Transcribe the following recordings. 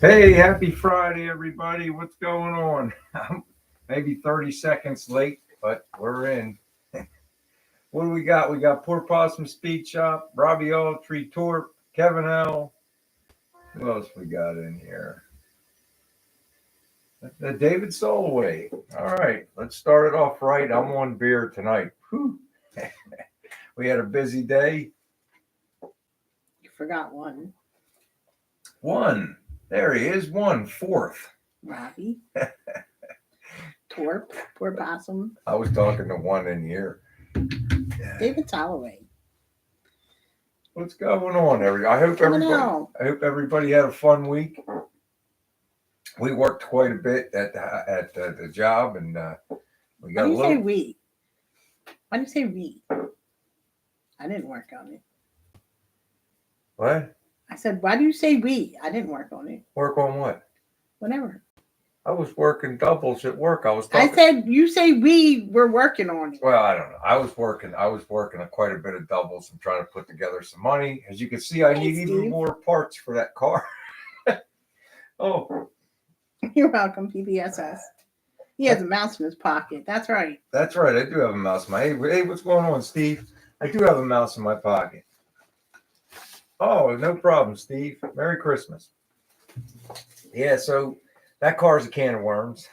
Hey, happy Friday, everybody. What's going on? I'm maybe 30 seconds late, but we're in. What do we got? We got Poor Possum Speed Shop, Robbie Tree Torp, Kevin L. Who else we got in here? David Soloway. All right, let's start it off right. I'm on beer tonight. Whew. We had a busy day. You forgot one. One. There he is. One fourth. Robbie. Torp. Poor Possum. I was talking to one in here. David Holloway. What's going on, everybody? I hope everybody had a fun week. We worked quite a bit at the job, and we got Why do a you say little. we? Why do you say we? I didn't work on it. What? I said, why do you say we? I didn't work on it. Work on what? Whatever. I was working doubles at work. I said you say we were working on it. Well, I don't know. I was working quite a bit of doubles and trying to put together some money. As you can see, I need even more parts for that car. Oh, you're welcome, PBSS. He has a mouse in his pocket. That's right. That's right. I do have a mouse in my. Hey, what's going on, Steve? I do have a mouse in my pocket. Oh, no problem, Steve. Merry Christmas. Yeah, so that car's a can of worms,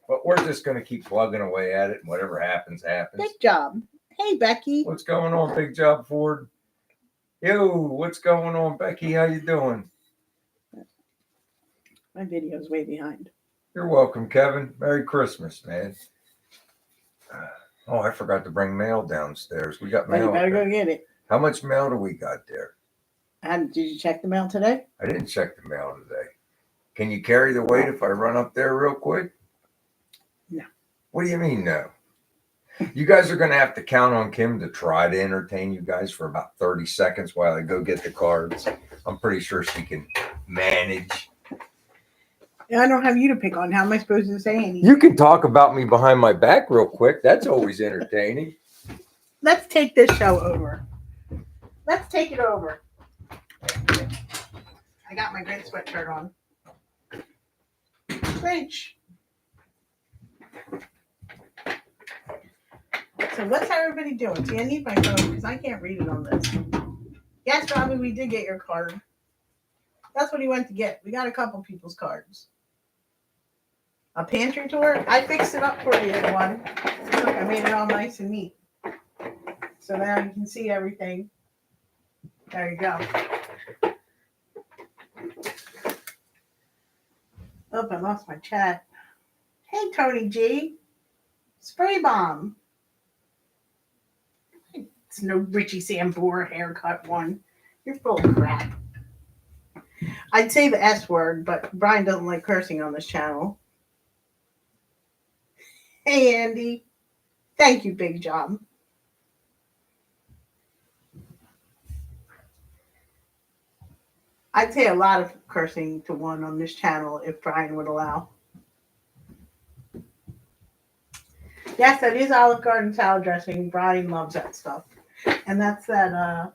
but we're just going to keep plugging away at it, and whatever happens, happens. Big job. Hey, Becky. What's going on, Big Job Ford? Yo, what's going on, Becky? How you doing? My video's way behind. You're welcome, Kevin. Merry Christmas, man. Oh, I forgot to bring mail downstairs. We got mail. You better go get it. How much mail do we got there? Did you check the mail today? I didn't check the mail today. Can you carry the weight if I run up there real quick? No. What do you mean, no? You guys are going to have to count on Kim to try to entertain you guys for about 30 seconds while I go get the cards. I'm pretty sure she can manage. I don't have you to pick on. How am I supposed to say anything? You can talk about me behind my back real quick. That's always entertaining. Let's take this show over. Let's take it over. I got my great sweatshirt on. French. So what's everybody doing? See, I need my phone because I can't read it on this. Yes, Robbie, we did get your card. That's what he went to get. We got a couple people's cards. A pantry tour? I fixed it up for you, one. Look, I made it all nice and neat. So now you can see everything. There you go. Oh, I lost my chat. Hey, Tony G. Spray bomb. It's no Richie Sambora haircut one. You're full of crap. I'd say the S word, but Brian doesn't like cursing on this channel. Hey, Andy. Thank you, Big Job. I'd say a lot of cursing to one on this channel if Brian would allow. Yes, that is Olive Garden salad dressing. Brian loves that stuff. And that's that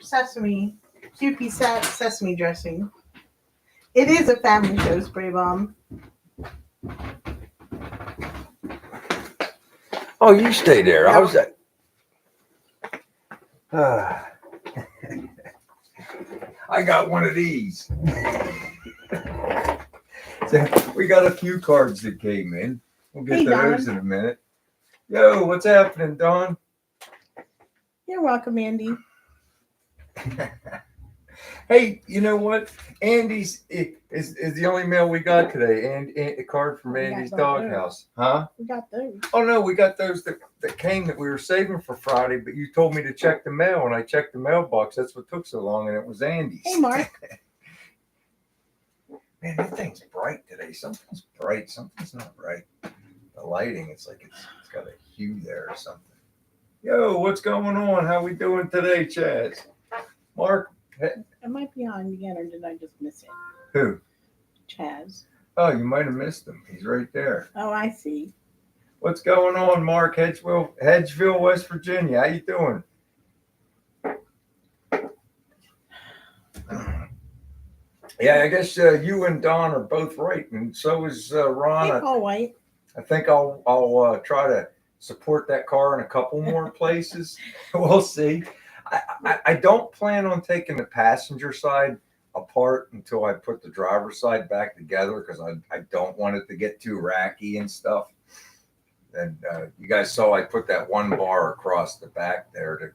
sesame, Kewpie sesame dressing. It is a family show, Spray Bomb. Oh, you stay there. How's that? I got one of these. So we got a few cards that came in. We'll get to those in a minute. Yo, what's happening, Don? You're welcome, Andy. Hey, you know what? Andy's is the only mail we got today, and a card from Andy's doghouse. Huh? We got those. Oh no, we got those that came that we were saving for Friday, but you told me to check the mail, and I checked the mailbox. That's what took so long, and it was Andy's. Hey, Mark. Man, that thing's bright today. Something's bright, something's not bright. The lighting, it's like it's got a hue there or something. Yo, what's going on? How we doing today, Chaz? Mark? It might be on again, or did I just miss it? Who? Chaz. Oh, you might have missed him. He's right there. Oh, I see. What's going on, Mark? Hedgeville, West Virginia. How you doing? Yeah, I guess you and Don are both right, and so is Ron. Hey, Paul White. I think I'll try to support that car in a couple more places. We'll see. I don't plan on taking the passenger side apart until I put the driver's side back together because I don't want it to get too racky and stuff. And you guys saw I put that one bar across the back there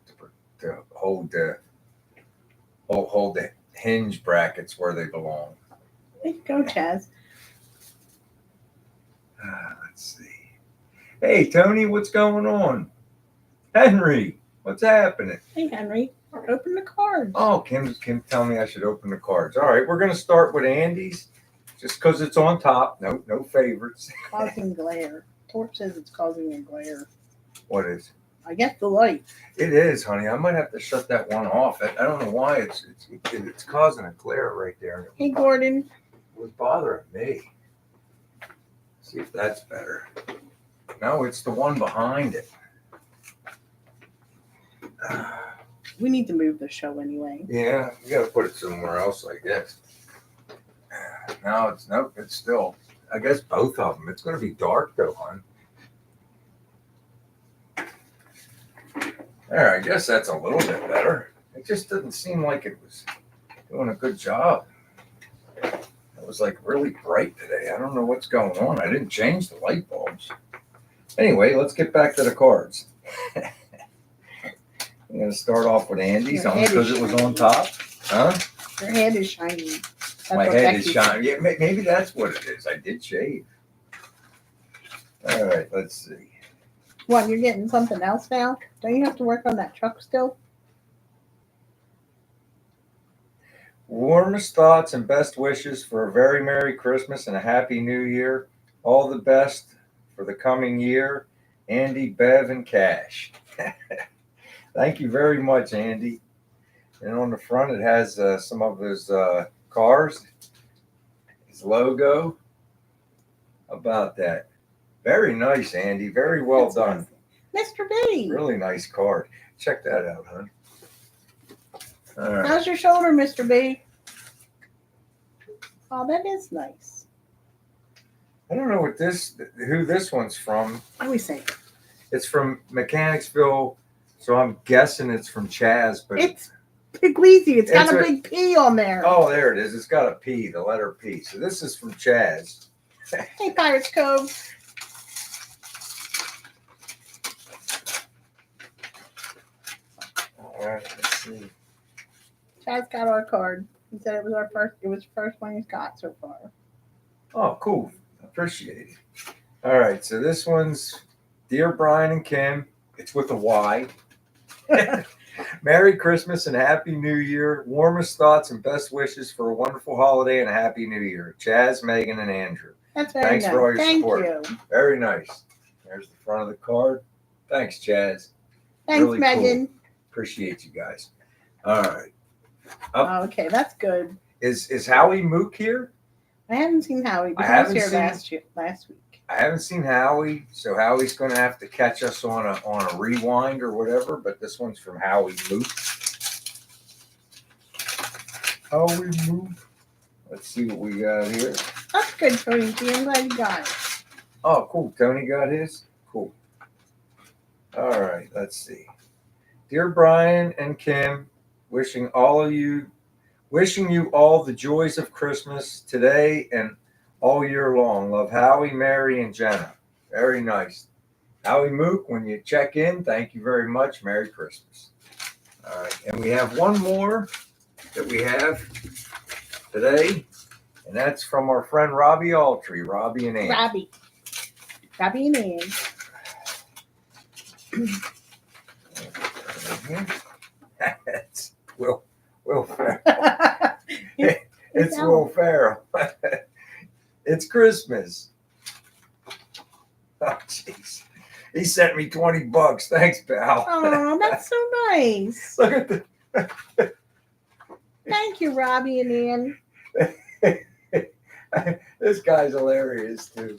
to hold the hinge brackets where they belong. There you go, Chaz. Let's see. Hey, Tony, what's going on? Henry, what's happening? Hey, Henry. Open the cards. Oh, Kim telling me I should open the cards. All right, we're going to start with Andy's just because it's on top. No favorites. Causing glare. Torch says it's causing a glare. What is? I guess the light. It is, honey. I might have to shut that one off. I don't know why it's causing a glare right there. Hey, Gordon. It was bothering me. See if that's better. No, it's the one behind it. We need to move the show anyway. Yeah, you got to put it somewhere else, I guess. No, it's still. I guess both of them. It's going to be dark though, hon. There, I guess that's a little bit better. It just doesn't seem like it was doing a good job. It was like really bright today. I don't know what's going on. I didn't change the light bulbs. Anyway, let's get back to the cards. I'm going to start off with Andy's only because it was on top. Huh? Your head is shiny. That's My what head Becky is shining. Yeah, maybe that's what it is. I did shave. All right, let's see. What, you're getting something else now? Don't you have to work on that truck still? Warmest thoughts and best wishes for a very Merry Christmas and a Happy New Year. All the best for the coming year. Andy, Bev, and Cash. Thank you very much, Andy. And on the front, it has some of his cars, his logo. How about that? Very nice, Andy. Very well That's done. nice. Mr. B. Really nice card. Check that out, hon. All right. How's your shoulder, Mr. B? Oh, that is nice. I don't know who this one's from. What do we say? It's from Mechanicsville, so I'm guessing it's from Chaz, but It's Puglisi. It's got It's a a- big P on there. oh, there it is. It's got a P, the letter P. So this is from Chaz. Hey, Pirates Cove. All right, let's see. Chaz got our card. He said it was our first. It was the first one he's got so far. Oh, cool. Appreciate it. All right, so this one's Dear Brian and Kim. It's with a Y. Merry Christmas and Happy New Year. Warmest thoughts and best wishes for a wonderful holiday and a Happy New Year. Chaz, Megan, and Andrew. That's very Thanks nice. for all your Thank support. you. Very nice. There's the front of the card. Thanks, Chaz. Thanks, Really Megan. cool. Appreciate you guys. All right. Oh, okay, that's good. Is Howie Mook here? I haven't seen Howie, but I he was haven't here seen- last week. I haven't seen Howie, so Howie's going to have to catch us on a rewind or whatever. But this one's from Howie Mook. Howie Mook. Let's see what we got here. That's good, Tony G. I'm glad you got it. Oh, cool. Tony got his. Cool. All right. Let's see. Dear Brian and Kim, wishing you all the joys of Christmas today and all year long. Love, Howie, Mary, and Jenna. Very nice. Howie Mook, when you check in, thank you very much. Merry Christmas. All right. And we have one more that we have today, and that's from our friend Robbie Altree. Robbie and Ann. Robbie and Ann. It's Will Ferrell. It's Will Ferrell. It's Christmas. Oh, jeez. He sent me $20. Thanks, pal. Oh, that's so nice. Look at the. Thank you, Robbie and Ann. This guy's hilarious too.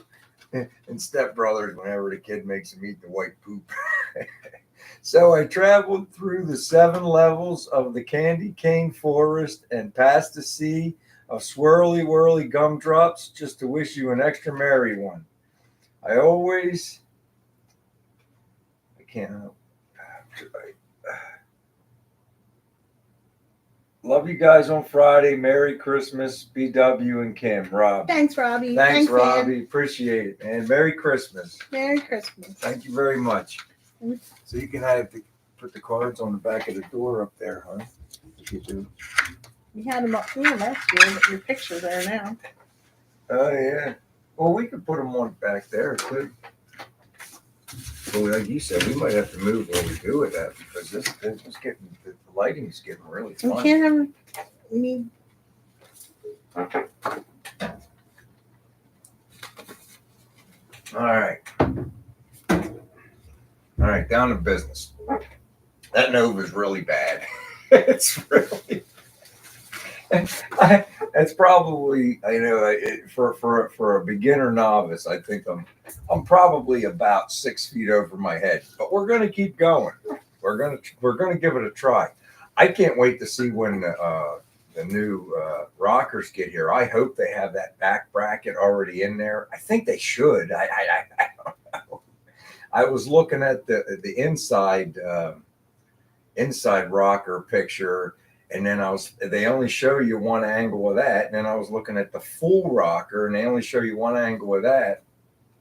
And Step Brothers, whenever the kid makes him eat the white poop. So I traveled through the 7 levels of the candy cane forest and past the sea of swirly whirly gumdrops just to wish you an extra merry one. I can't love you guys on Friday. Merry Christmas, BW and Kim. Rob. Thanks, Robbie. Thanks, Robbie. Ann. Appreciate it, man. Merry Christmas. Merry Christmas. Thank you very much. So you can put the cards on the back of the door up there, huh? If you do. We had them up here last year, but your picture's there now. Oh, yeah. Well, we could put them on back there, too. Well, like you said, we might have to move where we do it at because the lighting is getting really fun. We can't have. We need. All right. All right, down to business. That Nova is really bad. It's really. It's probably for a beginner novice. I think I'm probably about 6 feet over my head, but we're going to keep going. We're going to give it a try. I can't wait to see when the new rockers get here. I hope they have that back bracket already in there. I think they should. I don't know. I was looking at the inside rocker picture. And then they only show you one angle of that. And then I was looking at the full rocker and they only show you one angle of that.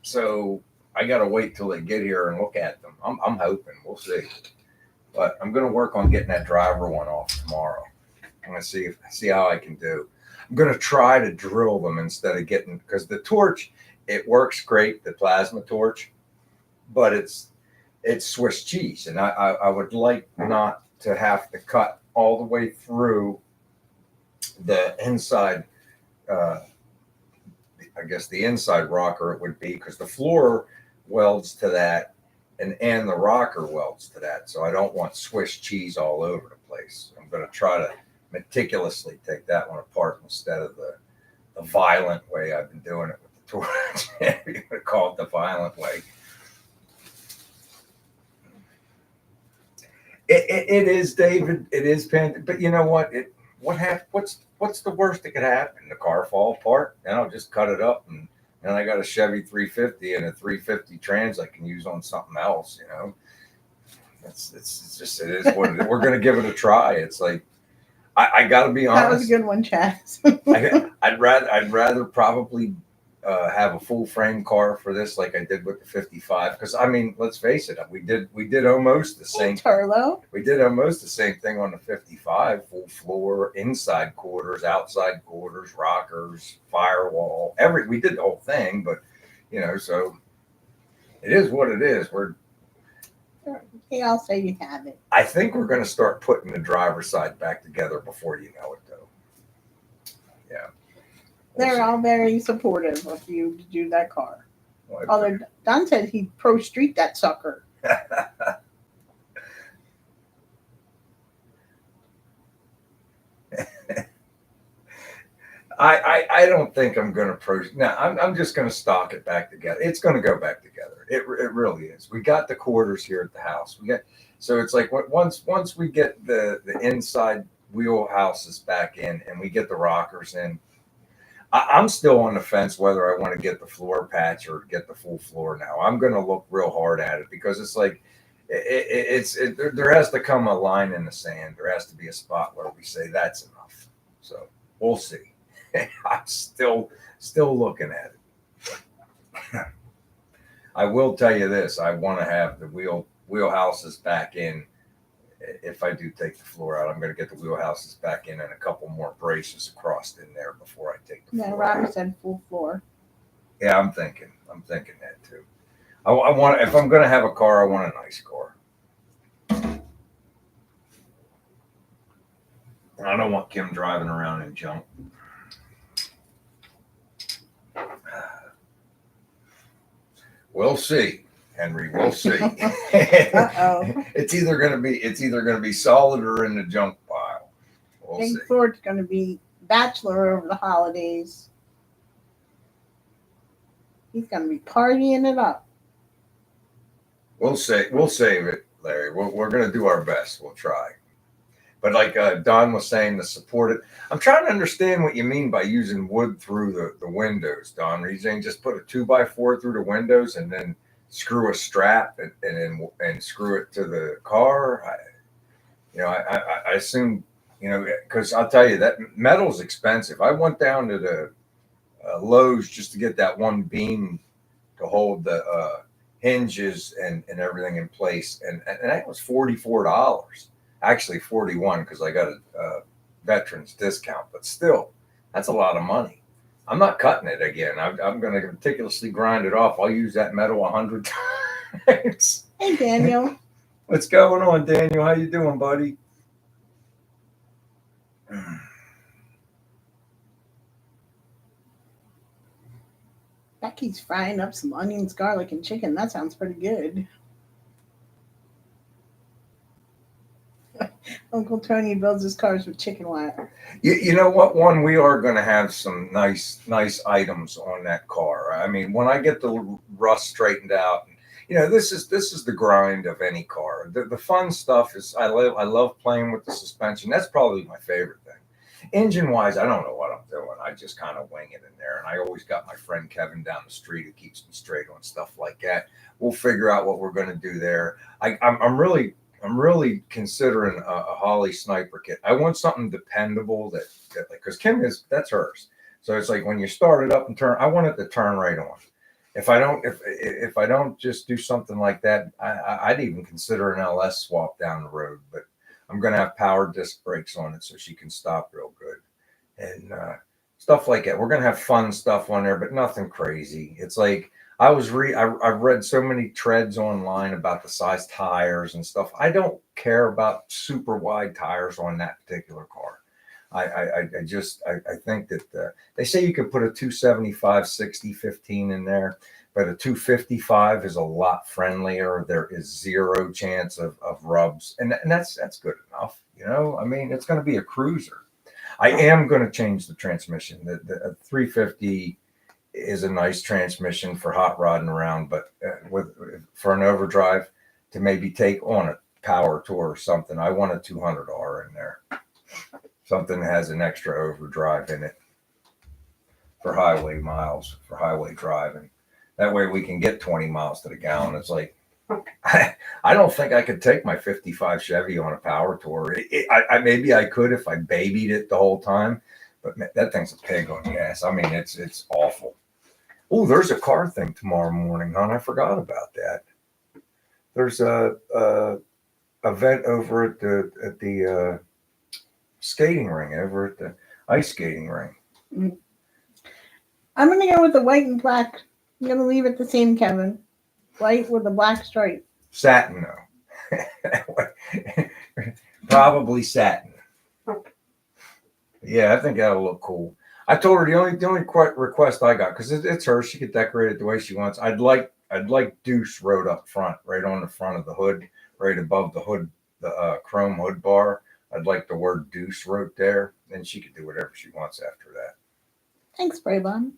So I got to wait till they get here and look at them. I'm hoping. We'll see. But I'm going to work on getting that driver one off tomorrow. I'm going to see how I can do. I'm going to try to drill them instead of because the torch, it works great, the plasma torch, but it's Swiss cheese. And I would like not to have to cut all the way through the inside, I guess the inside rocker it would be, because the floor welds to that and the rocker welds to that. So I don't want Swiss cheese all over the place. I'm going to try to meticulously take that one apart instead of the violent way I've been doing it with the torch. You're going to call it the violent way. It is, David. It is pain, but you know what? What's the worst that could happen? The car fall apart, and I'll just cut it up, and I got a Chevy 350 and a 350 Trans I can use on something else. You know, it is what it is. We're gonna give it a try. It's like I got to be honest. That was a good one, Chaz. I'd rather probably have a full frame car for this, like I did with the 55. Because I mean, let's face it, we did almost the same. Turlo. We did almost the same thing on the 55, full floor, inside quarters, outside quarters, rockers, firewall, we did the whole thing. But so it is what it is. Okay, I'll say you have it. I think we're going to start putting the driver's side back together before you know it, though. Yeah. They're all very supportive of you to do that car. Well, Although Don said he'd pro street that sucker. I don't think I'm going to pro. Now I'm just going to stock it back together. It's going to go back together. It really is. We got the quarters here at the house. So it's like once we get the inside wheelhouses back in and we get the rockers in. I'm still on the fence whether I want to get the floor patch or get the full floor now. I'm going to look real hard at it because it's like there has to come a line in the sand. There has to be a spot where we say that's enough. So we'll see. I'm still looking at it. I will tell you this: I want to have the wheelhouses back in. If I do take the floor out, I'm going to get the wheelhouses back in and a couple more braces across in there before I take the floor out. Robbie said full floor. Yeah, I'm thinking that too. I want, if I'm going to have a car, I want a nice car. I don't want Kim driving around in junk. We'll see, Henry. We'll see. It's either going to be solid or in the junk pile. We'll see. Ford's going to be bachelor over the holidays. He's going to be partying it up. We'll save it, Larry. We're going to do our best. We'll try. But like Don was saying, to support it, I'm trying to understand what you mean by using wood through the windows, Don. Are you saying just put a 2x4 through the windows and then screw a strap and screw it to the car? I assume, because I'll tell you that metal's expensive. I went down to the Lowe's just to get that one beam to hold the hinges and everything in place, and that was $44. Actually, 41 because I got a veterans discount, but still, that's a lot of money. I'm not cutting it again. I'm going to meticulously grind it off. I'll use that metal 100 times. Hey, Daniel. What's going on, Daniel? How you doing, buddy? Becky's frying up some onions, garlic, and chicken. That sounds pretty good. Uncle Tony builds his cars with chicken wire. You know what? One, we are going to have some nice items on that car. I mean, when I get the rust straightened out, this is the grind of any car. The fun stuff is I love playing with the suspension. That's probably my favorite thing. Engine wise, I don't know what I'm doing. I just kind of wing it in there, and I always got my friend Kevin down the street who keeps me straight on stuff like that. We'll figure out what we're going to do there. I'm really considering a Holly sniper kit. I want something dependable that because that's hers. So it's like when you start it up and turn, I want it to turn right on. If I don't just do something like that, I'd even consider an LS swap down the road. But I'm going to have power disc brakes on it so she can stop real good and stuff like that. We're going to have fun stuff on there, but nothing crazy. It's like I've read so many treads online about the size tires and stuff. I don't care about super wide tires on that particular car. I think that they say you can put a 275 60 15 in there, but a 255 is a lot friendlier. There is zero chance of rubs, and that's good enough. I mean, it's going to be a cruiser. I am going to change the transmission. The 350 is a nice transmission for hot rodding around, but for an overdrive to maybe take on a power tour or something, I want a 200R in there. Something that has an extra overdrive in it for highway miles, for highway driving. That way we can get 20 miles to the gallon. It's like, I don't think I could take my 55 Chevy on a power tour. Maybe I could if I babied it the whole time, but that thing's a pig on gas. I mean, it's awful. Oh, there's a car thing tomorrow morning, hon. I forgot about that. There's a event over at the skating ring, over at the ice skating ring. I'm going to go with the white and black. I'm going to leave it the same, Kevin. White with a black stripe. Satin, though. Probably satin. Yeah, I think that'll look cool. I told her the only request I got, because it's her, she could decorate it the way she wants. I'd like Deuce wrote up front, right on the front of the hood, right above the hood, the chrome hood bar. I'd like the word Deuce wrote there. Then she could do whatever she wants after that. Thanks, Braybon.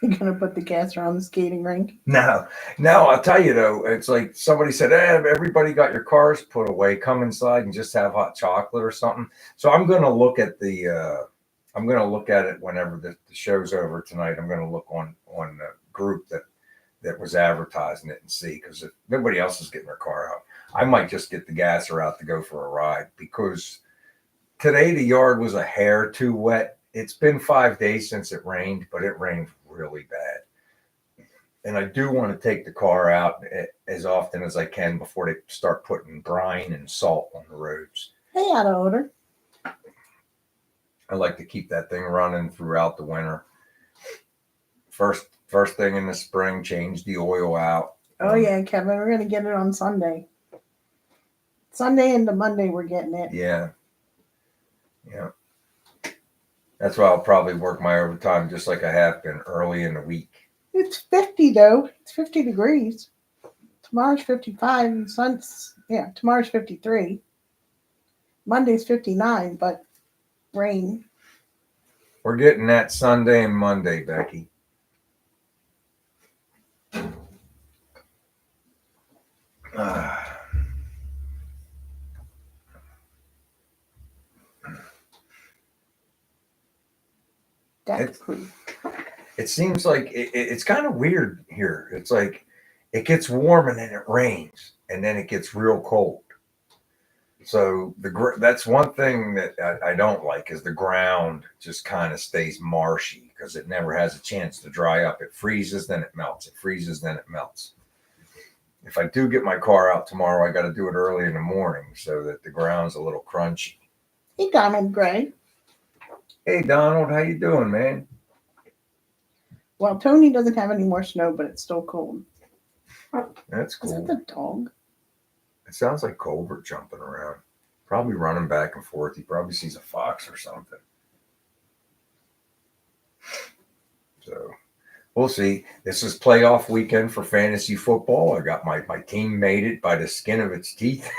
You're going to put the gas around the skating rink? No, I'll tell you, though, it's like somebody said, everybody got your cars put away. Come inside and just have hot chocolate or something. So I'm going to look at I'm going to look at it whenever the show's over tonight. I'm going to look on the group that was advertising it and see, because if nobody else is getting their car out, I might just get the gasser out to go for a ride, because today the yard was a hair too wet. It's been 5 days since it rained, but it rained really bad. And I do want to take the car out as often as I can before they start putting brine and salt on the roads. Hey, out of order. I like to keep that thing running throughout the winter. First thing in the spring, change the oil out. Oh, yeah, Kevin, we're going to get it on Sunday. Sunday into Monday, we're getting it. Yeah. That's why I'll probably work my overtime just like I have been early in the week. It's 50, though. It's 50 degrees. Tomorrow's 55. And tomorrow's 53. Monday's 59, but rain. We're getting that Sunday and Monday, Becky. Death proof. It seems like it's kind of weird here. It's like it gets warm and then it rains and then it gets real cold. So that's one thing that I don't like is the ground just kind of stays marshy because it never has a chance to dry up. It freezes, then it melts. It freezes, then it melts. If I do get my car out tomorrow, I got to do it early in the morning so that the ground's a little crunchy. Hey, Donald Gray. Hey, Donald, how you doing, man? Well, Tony doesn't have any more snow, but it's still cold. That's cool. Is that the dog? It sounds like Colbert jumping around, probably running back and forth. He probably sees a fox or something. So we'll see. This is playoff weekend for fantasy football. I got my team made it by the skin of its teeth.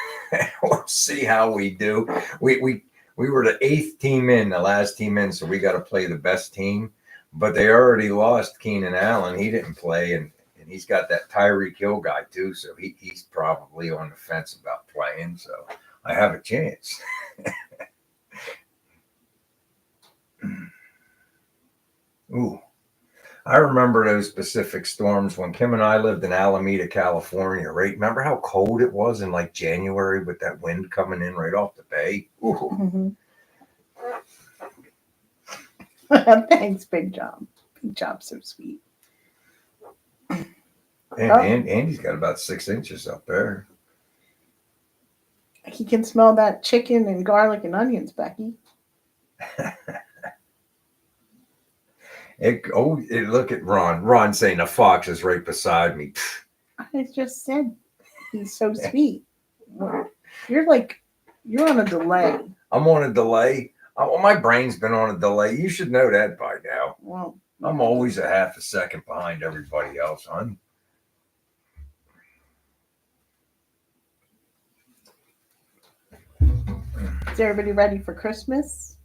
We'll see how we do. We were the 8th team in, the last team in, so we got to play the best team. But they already lost Keenan Allen. He didn't play, and he's got that Tyreek Hill guy too, so he's probably on the fence about playing. So I have a chance. Ooh, I remember those Pacific storms when Kim and I lived in Alameda, California. Right? Remember how cold it was in like January with that wind coming in right off the bay? Ooh. Mm-hmm. Thanks, Big Job. Big Job's so sweet. And Andy's got about 6 inches up there. He can smell that chicken and garlic and onions, Becky. Look at Ron. Ron saying the fox is right beside me. I just said he's so sweet. You're on a delay. I'm on a delay. My brain's been on a delay. You should know that by now. Well, I'm always a half a second behind everybody else, hon. Is everybody ready for Christmas?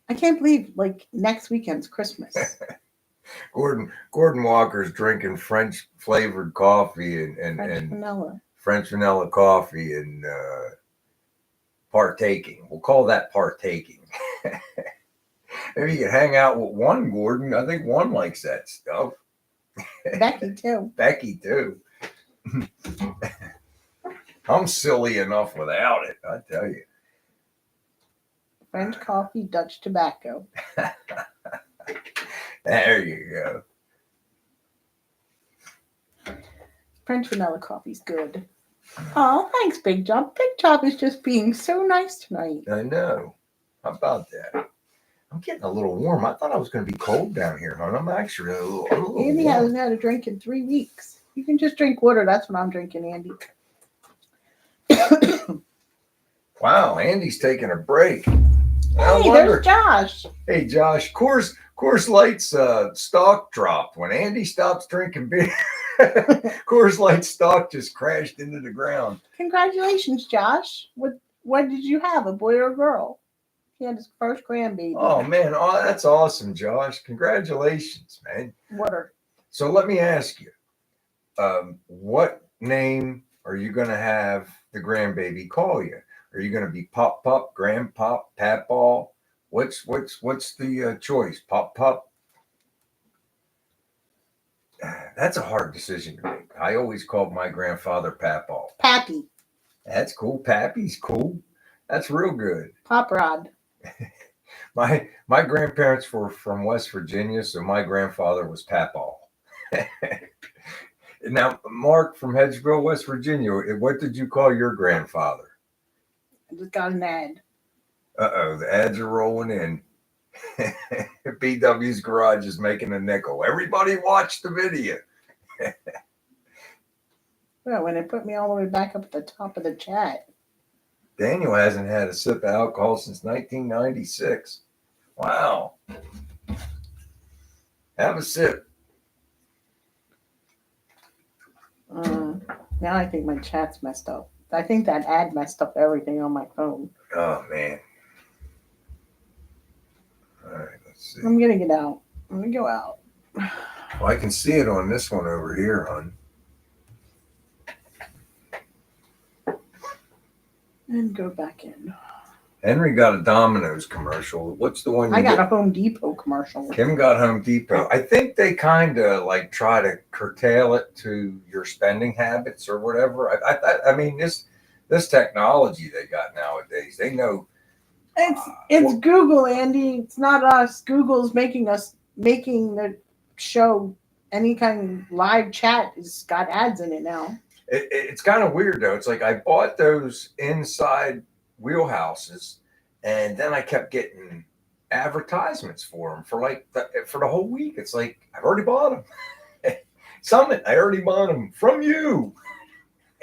I can't believe next weekend's Christmas. Gordon Walker's drinking French flavored coffee and French vanilla coffee and partaking. We'll call that partaking. Maybe you can hang out with one, Gordon. I think one likes that stuff. Becky too. Becky too. I'm silly enough without it, I tell you. French coffee, Dutch tobacco. There you go. French vanilla coffee's good. Oh, thanks, Big Job. Big Job is just being so nice tonight. I know. How about that? I'm getting a little warm. I thought I was going to be cold down here, hon. I'm actually a little Andy warm. hasn't had a drink in 3 weeks. You can just drink water. That's what I'm drinking, Andy. Wow, Andy's taking a break. Hey, there's Josh. Hey, Josh. Coors Light's stock dropped. When Andy stops drinking beer, Coors Light stock just crashed into the ground. Congratulations, Josh. What did you have, a boy or a girl? He had his first grandbaby. Oh, man. Oh, that's awesome, Josh. Congratulations, man. Water. So let me ask you, what name are you going to have the grandbaby call you? Are you going to be Pop Pop, Grandpop, Papaw? What's the choice? Pop Pop? That's a hard decision to make. I always called my grandfather Papaw. Pappy. That's cool. Pappy's cool. That's real good. Pop Rod. My grandparents were from West Virginia, so my grandfather was Papaw. Now, Mark from Hedgesville, West Virginia, what did you call your grandfather? I just got an ad. Uh-oh, the ads are rolling in. BW's Garage is making a nickel. Everybody watch the video. Well, when it put me all the way back up at the top of the chat. Daniel hasn't had a sip of alcohol since 1996. Wow. Have a sip. Now I think my chat's messed up. I think that ad messed up everything on my phone. Oh, man. All right, let's see. I'm going to get out. I'm going to go out. Well, I can see it on this one over here, hon. And go back in. Henry got a Domino's commercial. What's the one? I got a Home Depot commercial. Kim got Home Depot. I think they kind of like try to curtail it to your spending habits or whatever. I mean, this technology they got nowadays, they know. It's Google, Andy. It's not us. Google's making the show any kind of live chat has got ads in it now. It's kind of weird though. It's like I bought those inside wheelhouses, and then I kept getting advertisements for them for the whole week. It's like I've already bought them. Summit, I already bought them from you.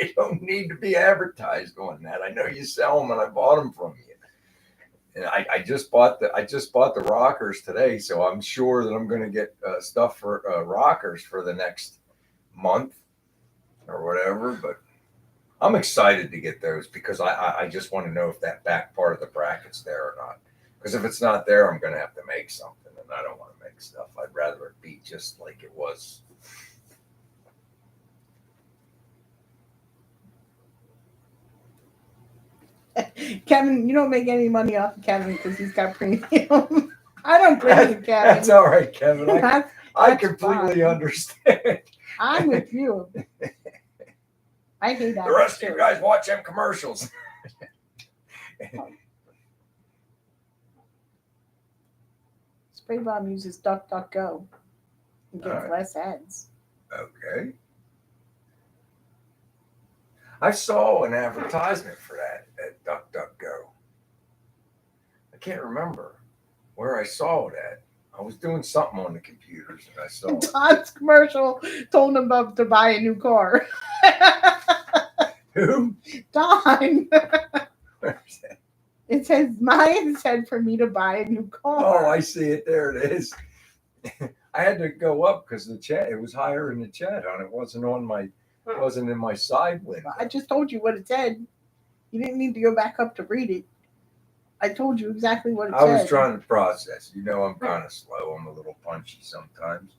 I don't need to be advertised on that. I know you sell them, and I bought them from you. And I just bought the rockers today, so I'm sure that I'm going to get stuff for rockers for the next month or whatever. But I'm excited to get those because I just want to know if that back part of the bracket's there or not. Because if it's not there, I'm going to have to make something, and I don't want to make stuff. I'd rather it be just like it was. Kevin, you don't make any money off of Kevin because he's got premium. I don't blame you, Kevin. That's all right, Kevin. I completely fine. understand. I'm with you. I hate that. The rest of you guys watch them commercials. Spray Bomb uses DuckDuckGo and gets less ads. Okay. I saw an advertisement for that at DuckDuckGo. I can't remember where I saw it at. I was doing something on the computers and I saw it. Don's commercial told him about to buy a new car. Who? Don. Where's that? It says, mine said for me to buy a new car. Oh, I see it. There it is. I had to go up because the chat, it was higher in the chat on. It wasn't on my, it wasn't in my side window. I just told you what it said. You didn't need to go back up to read it. I told you exactly what it said. I was trying to process. You know, I'm kind of slow. I'm a little punchy sometimes.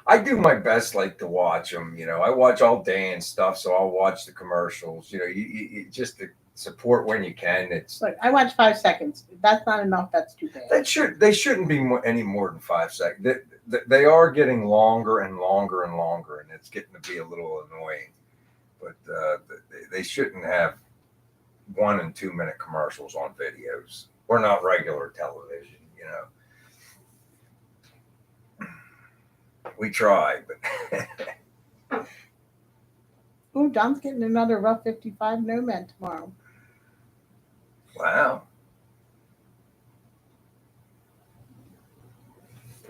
I do my best, like to watch them. You know, I watch all day and stuff, so I'll watch the commercials. You know, you just to support when you can. It's look, I watch 5 seconds. If that's not enough, that's too bad. They shouldn't be any more than 5 seconds. They are getting longer and longer and longer, and it's getting to be a little annoying. But they shouldn't have 1 and 2 minute commercials on videos. We're not regular television, you know. We try, but Oh, Don's getting another rough 55 Nomad tomorrow. Wow.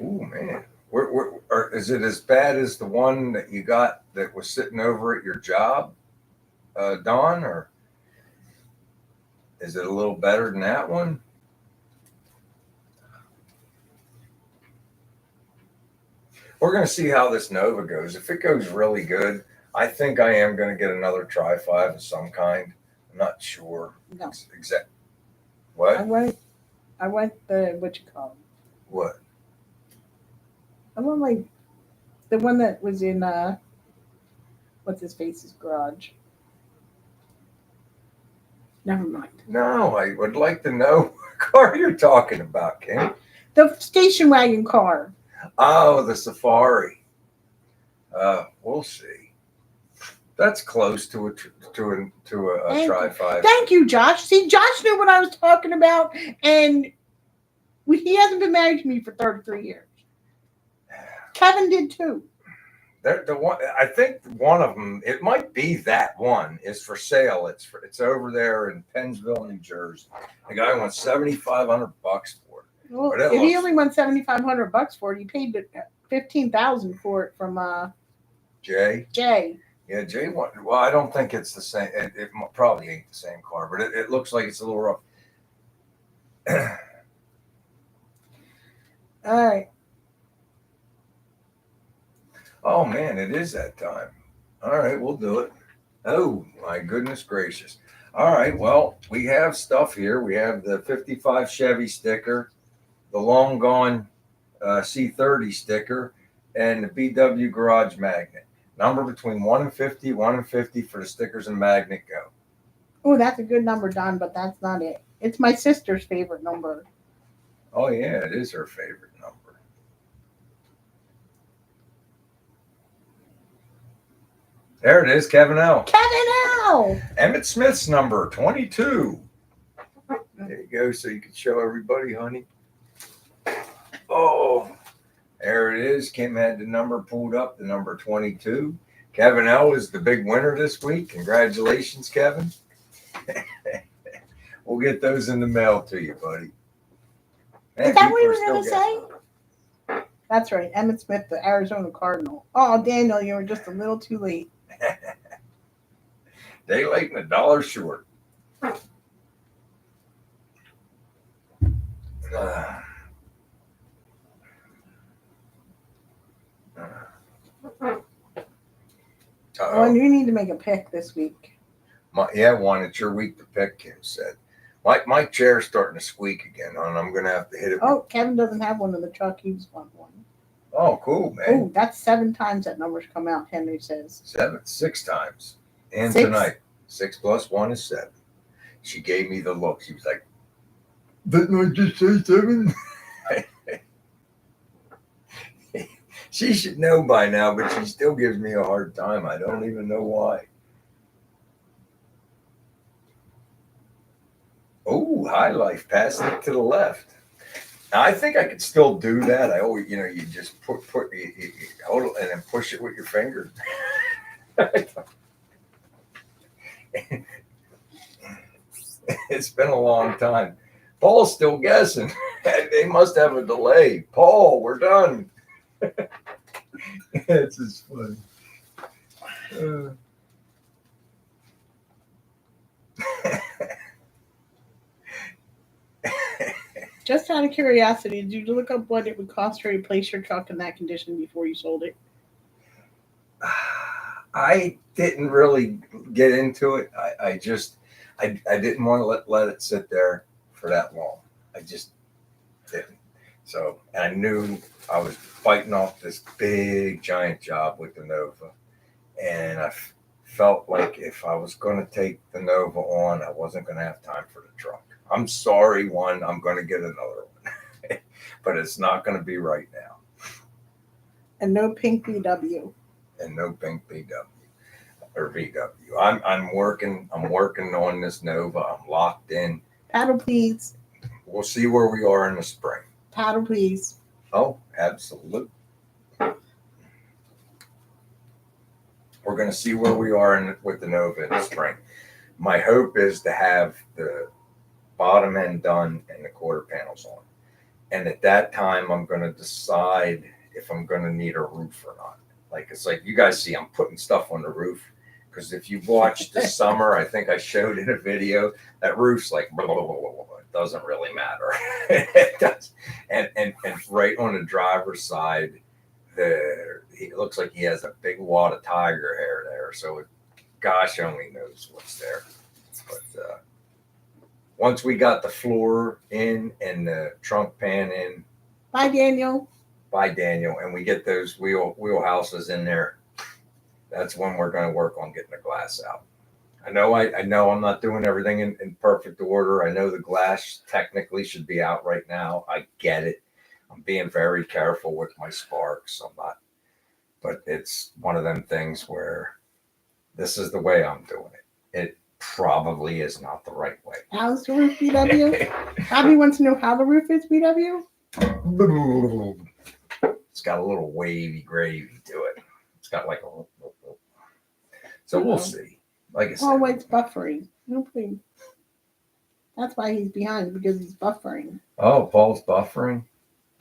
Oh man, is it as bad as the one that you got that was sitting over at your job, Don, or is it a little better than that one? We're going to see how this Nova goes. If it goes really good, I think I am going to get another Tri-5 of some kind. I'm not sure. No. Exact. What? I went the, what you call it? What? I went like the one that was in what's his face's garage. Never mind. No, I would like to know what car you're talking about, Kim. The station wagon car. Oh, the Safari. We'll see. That's close to a Tri-5. Thank you, Josh. See, Josh knew what I was talking about, and he hasn't been married to me for 33 years. Kevin did too. The one, I think one of them, it might be that one, is for sale. It's over there in Pennsville, New Jersey. The guy wants $7,500 for it. Well, if he only won $7,500 for it, he paid $15,000 for it from Jay. Yeah, Jay. Well, I don't think it's the same. It probably ain't the same car, but it looks like it's a little rough. All right. Oh man, it is that time. All right, we'll do it. Oh my goodness gracious. All right, well, we have stuff here. We have the 55 Chevy sticker, the long gone C30 sticker, and the BW garage magnet. Number between 1 and 50, 1 and 50 for the stickers and magnet go. Oh, that's a good number, Don, but that's not it. It's my sister's favorite number. Oh, yeah, it is her favorite number. There it is, Kevin L. Kevin L. Emmett Smith's number, 22. There you go, so you can show everybody, honey. Oh, there it is. Kim had the number pulled up, the number 22. Kevin L is the big winner this week. Congratulations, Kevin. We'll get those in the mail to you, buddy. Man, Is that what people you are were still going to say? That's right. Emmett Smith, the Arizona Cardinal. Oh, Daniel, you were just a little too late. Day late and $1 short. Oh, and you need to make a pick this week. One. It's your week to pick, Kim said. My chair's starting to squeak again, and I'm going to have to hit it. Oh, Kevin doesn't have one in the truck. He just wants one. Oh, cool, man. Oh, that's 7 times that number's come out, Henry says. 6 times. And 6. tonight, 6 plus 1 is 7. She gave me the look. She was like, didn't I just say 7? She should know by now, but she still gives me a hard time. I don't even know why. Oh, high life, passing it to the left. Now, I think I could still do that. I always, you just put you hold it and then push it with your finger. It's been a long time. Paul's still guessing. They must have a delay. Paul, we're done. It's just funny. Just out of curiosity, did you look up what it would cost to replace your truck in that condition before you sold it? I didn't really get into it. I didn't want to let it sit there for that long. I just didn't. So I knew I was fighting off this big giant job with the Nova, and I felt like if I was going to take the Nova on, I wasn't going to have time for the truck. I'm sorry, I'm going to get another one, but it's not going to be right now. And no pink VW. And no pink BW or VW. I'm working on this Nova. I'm locked in. Paddle, please. We'll see where we are in the spring. Paddle, please. Oh, absolutely. We're going to see where we are with the Nova in the spring. My hope is to have the bottom end done and the quarter panels on. And at that time, I'm going to decide if I'm going to need a roof or not. It's like you guys see, I'm putting stuff on the roof because if you watched this summer, I think I showed in a video, that roof's like, blah, blah, blah, blah, blah. It doesn't really matter. It does. And right on the driver's side, it looks like he has a big wad of tiger hair there. So gosh only knows what's there. But once we got the floor in and the trunk pan in. Bye, Daniel. And we get those wheel houses in there. That's when we're going to work on getting the glass out. I know I'm not doing everything in perfect order. I know the glass technically should be out right now. I get it. I'm being very careful with my sparks. I'm not, but it's one of them things where this is the way I'm doing it. It probably is not the right way. How's the roof, BW? Bobby wants to know how the roof is, BW. It's got a little wavy gravy to it. It's got like a. So we'll see. Like I said. Oh, it's buffering. Hopefully. That's why he's behind, because he's buffering. Oh, Paul's buffering?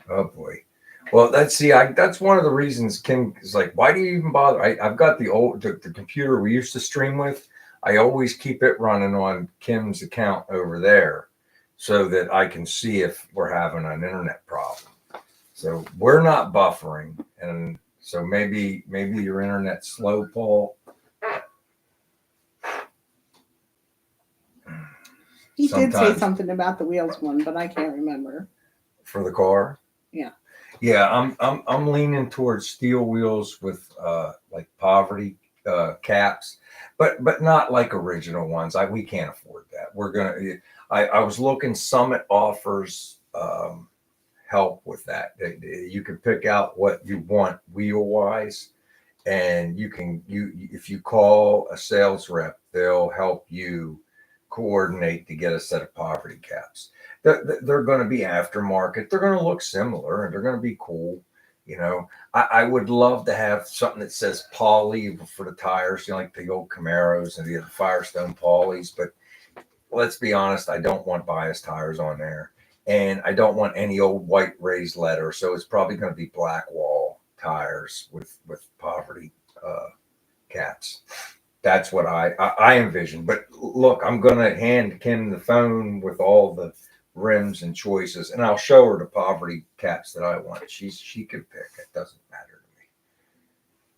Oh, boy. Well, that's one of the reasons Kim is like, why do you even bother? I've got the computer we used to stream with. I always keep it running on Kim's account over there so that I can see if we're having an internet problem. So we're not buffering, and so maybe your internet's slow, Paul. He did say something about the wheels one, but I can't remember. For the car? Yeah. Yeah, I'm leaning towards steel wheels with like poverty caps, but not like original ones. We can't afford that. We're gonna. I was looking. Summit offers help with that. You can pick out what you want wheel wise, and you if you call a sales rep, they'll help you coordinate to get a set of poverty caps. They're going to be aftermarket. They're going to look similar, and they're going to be cool. You know, I would love to have something that says Poly for the tires, you know, like the old Camaros and the Firestone Polys. But let's be honest, I don't want bias tires on there, and I don't want any old white raised leather. So it's probably going to be black wall tires with poverty caps. That's what I envision. But look, I'm going to hand Kim the phone with all the rims and choices, and I'll show her the poverty caps that I want. She can pick. It doesn't matter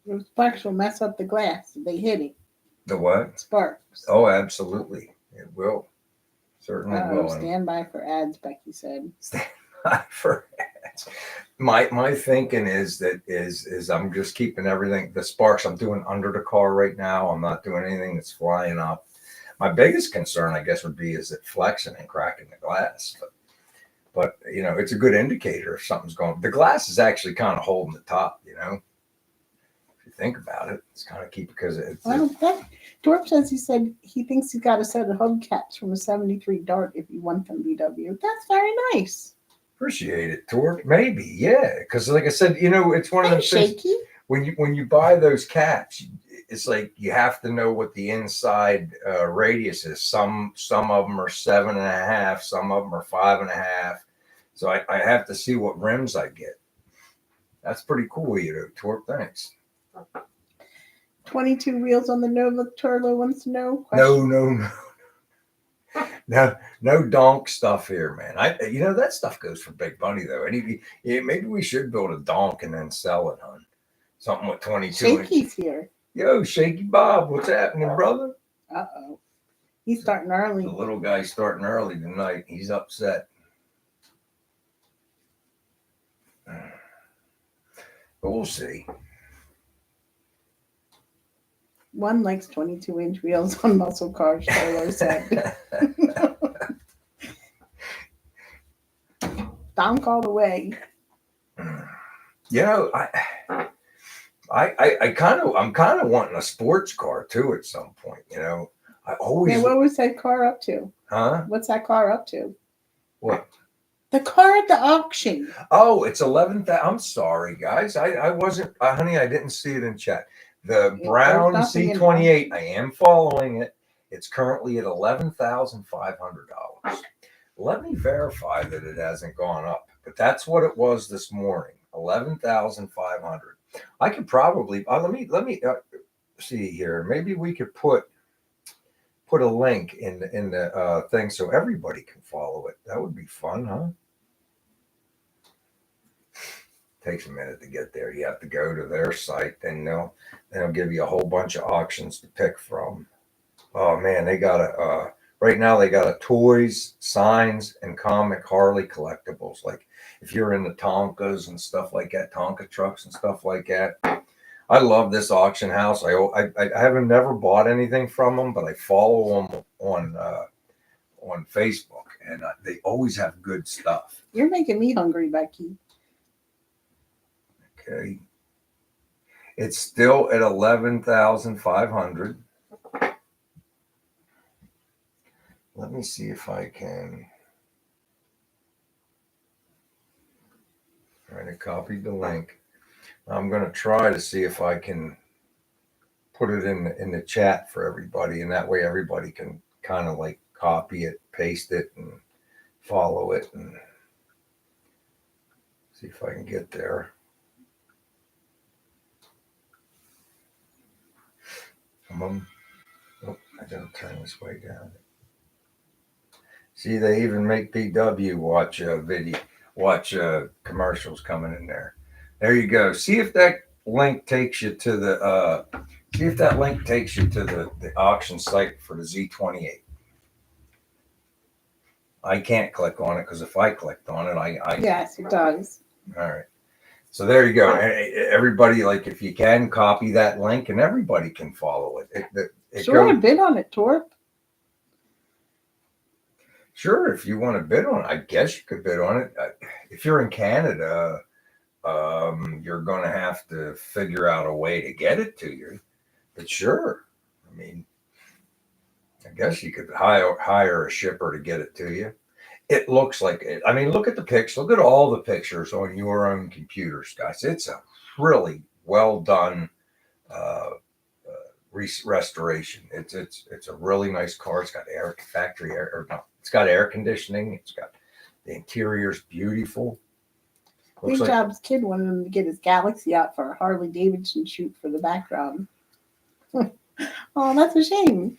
to me. The sparks will mess up the glass if they hit it. The what? Sparks. Oh, absolutely. It will. Certainly will. Stand by for ads, Becky said. Stand by for ads. My thinking is I'm just keeping everything, the sparks I'm doing under the car right now. I'm not doing anything that's flying up. My biggest concern, I guess, would be is it flexing and cracking the glass. But you know, it's a good indicator if something's going. The glass is actually kind of holding the top. You know, if you think about it, it's kind of because it's. Dorp says he thinks he's got a set of hubcaps from a '73 Dart if you want them, BW. That's very nice. Appreciate it, Torp. Maybe, yeah. Because like I said, you know, it's one of those things. Shaky. When you buy those caps, it's like you have to know what the inside radius is. Some of them are 7.5, some of them are 5.5. So I have to see what rims I get. That's pretty cool, you know, Torp. Thanks. 22 wheels on the Nova. Turlo wants to know. No donk stuff here, man. You know that stuff goes for big money though. Maybe we should build a donk and then sell it, hon. Something with 22. Shaky's here. Yo, Shaky Bob, what's happening, brother? Uh-oh. He's starting early. The little guy's starting early tonight. He's upset. But we'll see. One likes 22-inch wheels on muscle cars, Turlo said. Donk all the way. You know, I'm kind of wanting a sports car too at some point. You know, I always. Hey, what was that car up to? Huh? What's that car up to? What? The car at the auction. Oh, it's 11,000. I'm sorry, guys. I wasn't, honey. I didn't see it in chat. The brown C28. I am following it. It's currently at $11,500. Let me verify that it hasn't gone up, but that's what it was this morning. 11,500. I could probably let me see here. Maybe we could put a link in the thing so everybody can follow it. That would be fun, huh? Takes a minute to get there. You have to go to their site, then they'll give you a whole bunch of auctions to pick from. Oh man, they got right now they got a toys, signs, and comic Harley collectibles. Like if you're into Tonkas and stuff like that, Tonka trucks and stuff like that. I love this auction house. I haven't never bought anything from them, but I follow them on Facebook, and they always have good stuff. You're making me hungry, Becky. Okay, it's still at 11,500. Let me see if I can. All right, I copied the link. I'm going to try to see if I can put it in the chat for everybody, and that way everybody can kind of like copy it, paste it, and follow it, and see if I can get there. Oh, I gotta turn this way down. See, they even make PW watch commercials coming in there. There you go. See if that link takes you to the auction site for the Z28. I can't click on it because if I clicked on it, I yes, it does. All right. So there you go. Everybody, like, if you can copy that link, and everybody can follow it. Sure, I bid on it, Torp. Sure, if you want to bid on it, I guess you could bid on it. If you're in Canada, you're going to have to figure out a way to get it to you. But sure, I mean, I guess you could hire a shipper to get it to you. It looks like it. I mean, look at the pictures. Look at all the pictures on your own computers, guys. It's a really well done restoration. It's a really nice car. It's got factory air. Or no, it's got air conditioning. It's got the interior's beautiful. Big Job's kid wanted him to get his Galaxy out for a Harley Davidson shoot for the background. Oh, that's a shame.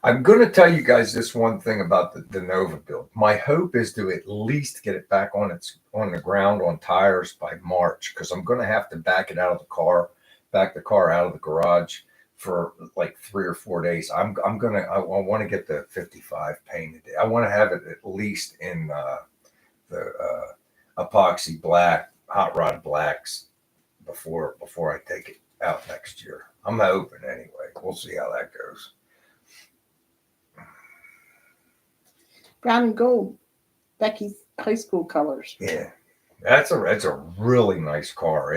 I'm going to tell you guys this one thing about the Nova build. My hope is to at least get it back on the ground on tires by March, because I'm going to have to back the car out of the garage for like 3 or 4 days. I want to get the 55 painted. I want to have it at least in the epoxy black, hot rod blacks before I take it out next year. I'm hoping anyway. We'll see how that goes. Brown and gold, Becky's high school colors. Yeah, that's a really nice car.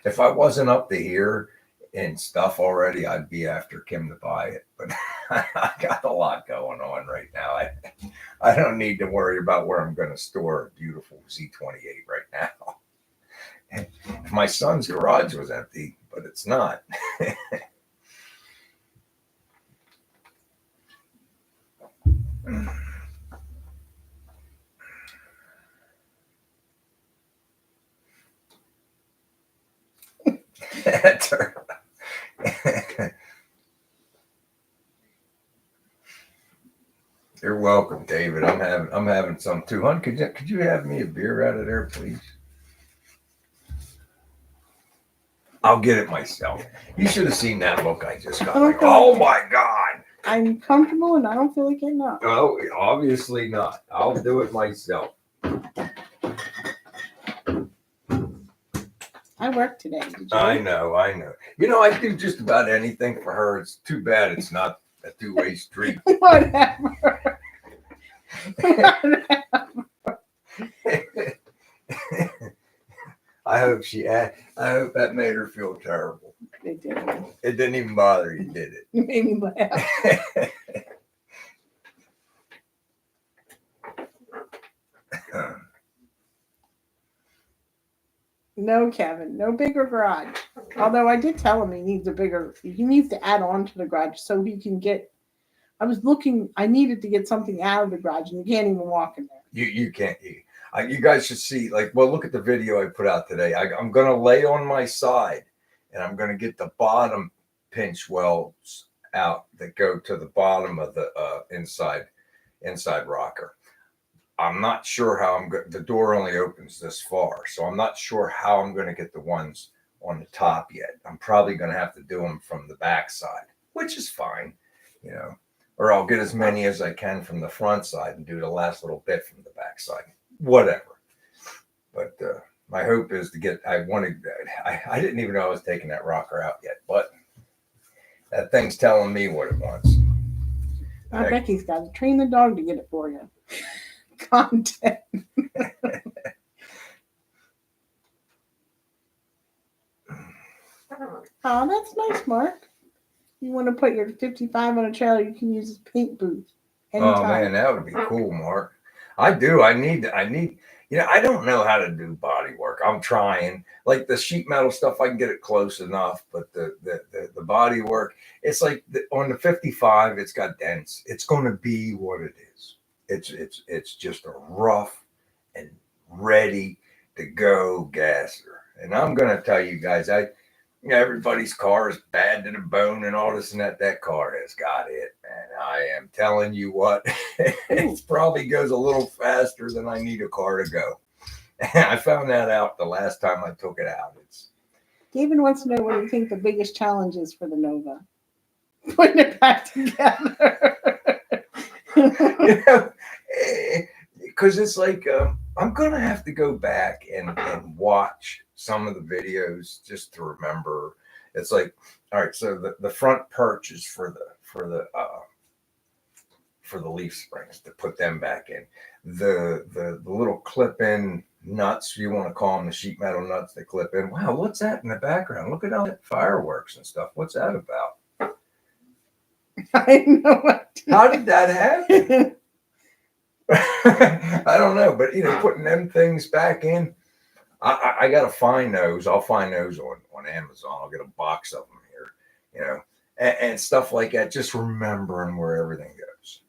If I wasn't up to here in stuff already, I'd be after Kim to buy it. But I got a lot going on right now. I don't need to worry about where I'm going to store a beautiful Z28 right now. My son's garage was empty, but it's not. You're welcome, David. I'm having some too. Hon, could you have me a beer out of there, please? I'll get it myself. You should have seen that look I just got. Like, oh my God. I'm comfortable and I don't feel like getting up. Oh, obviously not. I'll do it myself. I work today. Did you? I know. I do just about anything for her. It's too bad it's not a two-way street. Whatever. I hope that made her feel terrible. It did. It didn't even bother you, did it? You made me laugh. No, Kevin, no bigger garage. Although I did tell him he needs to add on to the garage so he can get. I needed to get something out of the garage and you can't even walk in there. You can't. You guys should see, look at the video I put out today. I'm going to lay on my side and I'm going to get the bottom pinch welds out that go to the bottom of the inside rocker. I'm not sure how the door only opens this far, so I'm not sure how I'm going to get the ones on the top yet. I'm probably going to have to do them from the back side, which is fine, or I'll get as many as I can from the front side and do the last little bit from the back side, whatever. But my hope is to get, I didn't even know I was taking that rocker out yet, but that thing's telling me what it wants. Becky's got to train the dog to get it for you. Content. Oh, that's nice, Mark. You want to put your 55 on a trailer, you can use his paint booth. Anytime. Oh man, that would be cool, Mark. I do. I need. I don't know how to do body work. I'm trying. Like the sheet metal stuff, I can get it close enough, but the body work, it's like on the 55, it's got dents. It's going to be what it is. It's just a rough and ready to go gasser. And I'm going to tell you guys, everybody's car is bad to the bone and all this and that. That car has got it. And I am telling you what, it probably goes a little faster than I need a car to go. I found that out the last time I took it out. David wants to know what you think the biggest challenge is for the Nova. Putting it back together. Because it's like I'm gonna have to go back and watch some of the videos just to remember. It's like, all right, so the front perch is for the leaf springs to put them back in. The little clip in nuts, you want to call them the sheet metal nuts they clip in. Wow, what's that in the background? Look at all that fireworks and stuff. What's that about? I know what. How did that happen? I don't know, but putting them things back in, I gotta find those. I'll find those on Amazon. I'll get a box of them here, and stuff like that. Just remembering where everything goes.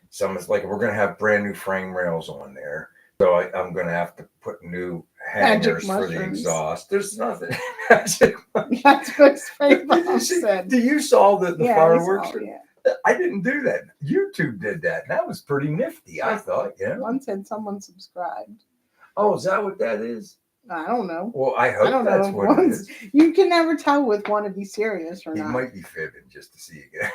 Some is like we're gonna have brand new frame rails on there, so I'm gonna have to put new hangers for the exhaust. There's nothing magic. That's what Spray Mom said. Do you saw the fireworks? Yeah. I didn't do that. YouTube did that. And that was pretty nifty, I thought. One said someone subscribed. Oh, is that what that is? I don't know. Well, I hope that's what it is. You can never tell with one to be serious or not. He might be fibbing just to see again.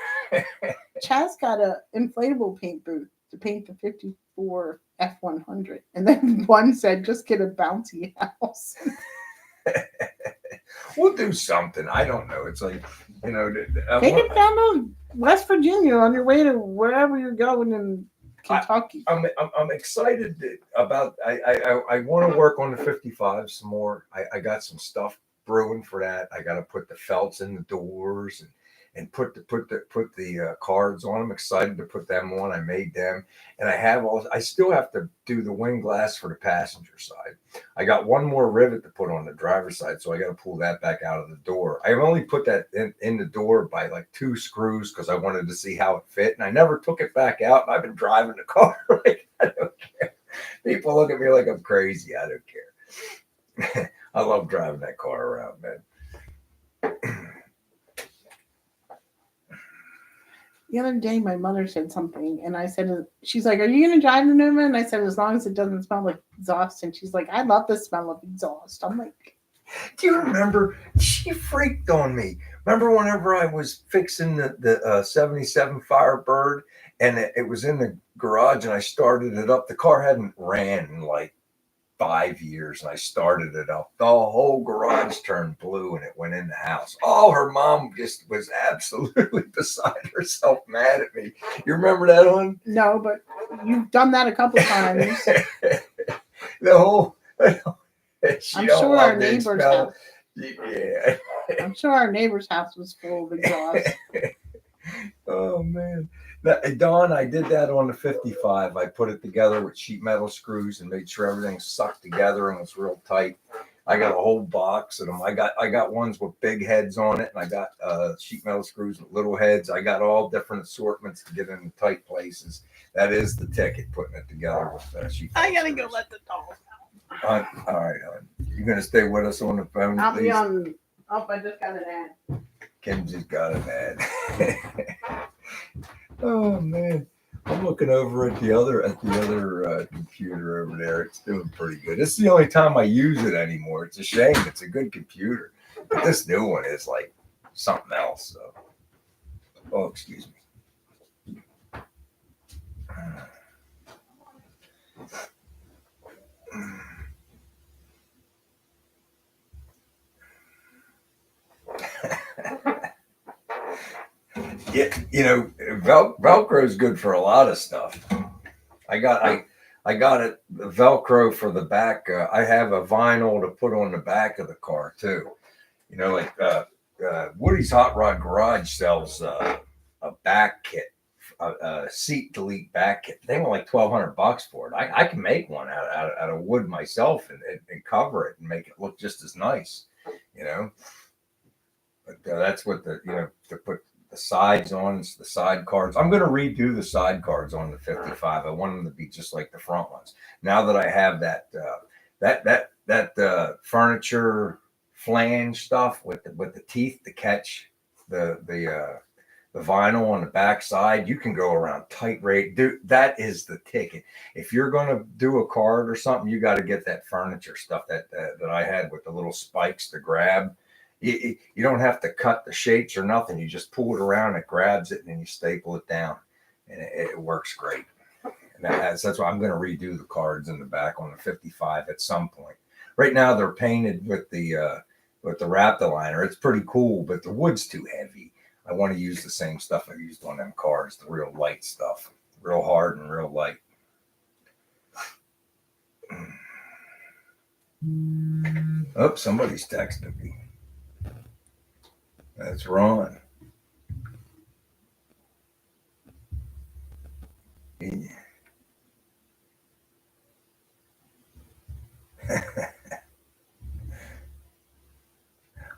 Chaz got an inflatable paint booth to paint the 54 F100. And then one said, just get a bouncy house. We'll do something. I don't know. It's like, take it down to West Virginia on your way to wherever you're going in Kentucky. I'm excited about. I want to work on the 55 some more. I got some stuff brewing for that. I got to put the felts in the doors and put the cards on. I'm excited to put them on. I made them, and I still have to do the wind glass for the passenger side. I got one more rivet to put on the driver's side, so I got to pull that back out of the door. I've only put that in the door by like 2 screws because I wanted to see how it fit, and I never took it back out. And I've been driving the car like I don't care. People look at me like I'm crazy. I don't care. I love driving that car around, man. The other day, my mother said something, and I said, she's like, are you going to drive the Nova? And I said, as long as it doesn't smell like exhaust. And she's like, I love the smell of exhaust. I'm like, do you remember? She freaked on me. Remember whenever I was fixing the 77 Firebird, and it was in the garage, and I started it up. The car hadn't ran in like 5 years, and I started it up. The whole garage turned blue, and it went in the house. Oh, her mom just was absolutely beside herself, mad at me. You remember that one? No, but you've done that a couple of times. The whole. I'm sure our neighbor's house. Yeah. I'm sure our neighbor's house was full of exhaust. Oh man. Don, I did that on the 55. I put it together with sheet metal screws and made sure everything sucked together and was real tight. I got a whole box of them. I got ones with big heads on it, and I got sheet metal screws with little heads. I got all different assortments to get in the tight places. That is the ticket, putting it together with sheet metal I gotta screws. go let the dogs out. All right, you're gonna stay with us on the phone, I'll please? be on. Oh, I just got an ad. Kim just got an ad. Oh man, I'm looking over at the other computer over there. It's doing pretty good. This is the only time I use it anymore. It's a shame. It's a good computer, but this new one is like something else. So, oh, excuse me. Yeah, Velcro is good for a lot of stuff. I got it Velcro for the back. I have a vinyl to put on the back of the car too. Woody's Hot Rod Garage sells a back kit, a seat delete back kit. They want like $1,200 for it. I can make one out of wood myself and cover it and make it look just as nice. But that's what to put the sides on, the side cards. I'm going to redo the side cards on the 55. I want them to be just like the front ones. Now that I have that furniture flange stuff with the teeth to catch the vinyl on the back side, you can go around tight rate. Dude, that is the ticket. If you're going to do a card or something, you got to get that furniture stuff that I had with the little spikes to grab. You don't have to cut the shapes or nothing. You just pull it around, it grabs it, and then you staple it down, and it works great. And that's why I'm going to redo the cards in the back on the 55 at some point. Right now they're painted with the Raptor. It's pretty cool, but the wood's too heavy. I want to use the same stuff I used on them cards, the real light stuff, real hard and real light. Oh, somebody's texting me. That's Ron.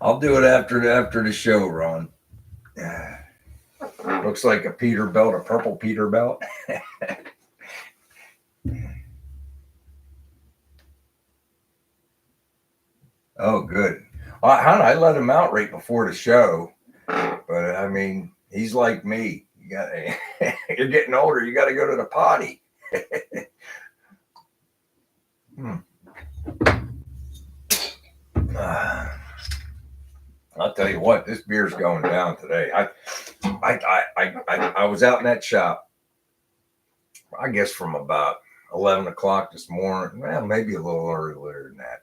I'll do it after the show, Ron. Looks like a Peterbilt, a purple Peterbilt. Oh, good. I let him out right before the show, but I mean, he's like me. You got you're getting older. You got to go to the potty. I'll tell you what, this beer's going down today. I was out in that shop, I guess from about 11 o'clock this morning. Well, maybe a little earlier than that.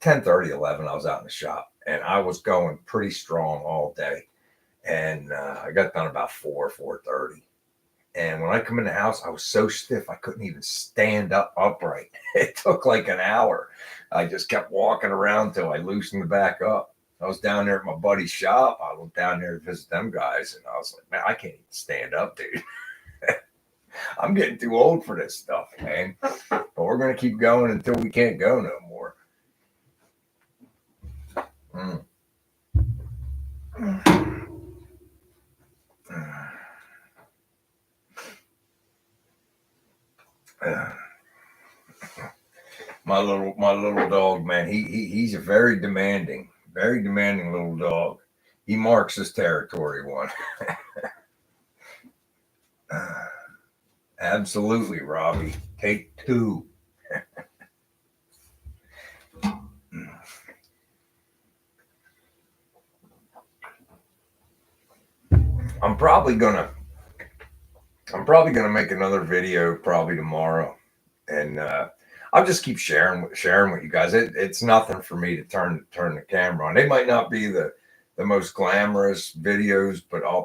10:30, 11. I was out in the shop, and I was going pretty strong all day. And I got done about 4:30. And when I come in the house, I was so stiff I couldn't even stand up upright. It took like an hour. I just kept walking around till I loosened back up. I was down there at my buddy's shop. I went down there to visit them guys, and I was like, man, I can't even stand up, dude. I'm getting too old for this stuff, man. But we're going to keep going until we can't go no more. My little dog, man, he's a very demanding little dog. He marks his territory one. Absolutely, Robbie. Take two. I'm probably gonna make another video probably tomorrow, and I'll just keep sharing with you guys. It's nothing for me to turn the camera on. They might not be the most glamorous videos, but I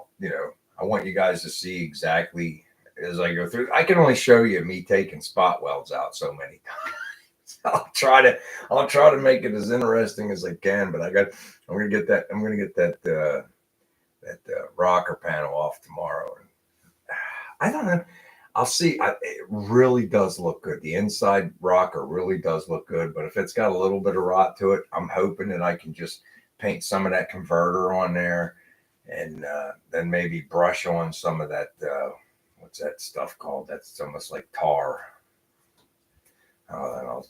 want you guys to see exactly as I go through. I can only show you me taking spot welds out so many times. I'll try to make it as interesting as I can, but I'm gonna get that rocker panel off tomorrow. And I don't know. I'll see. It really does look good. The inside rocker really does look good, but if it's got a little bit of rot to it, I'm hoping that I can just paint some of that converter on there, and then maybe brush on some of that. What's that stuff called? That's almost like tar. And I'll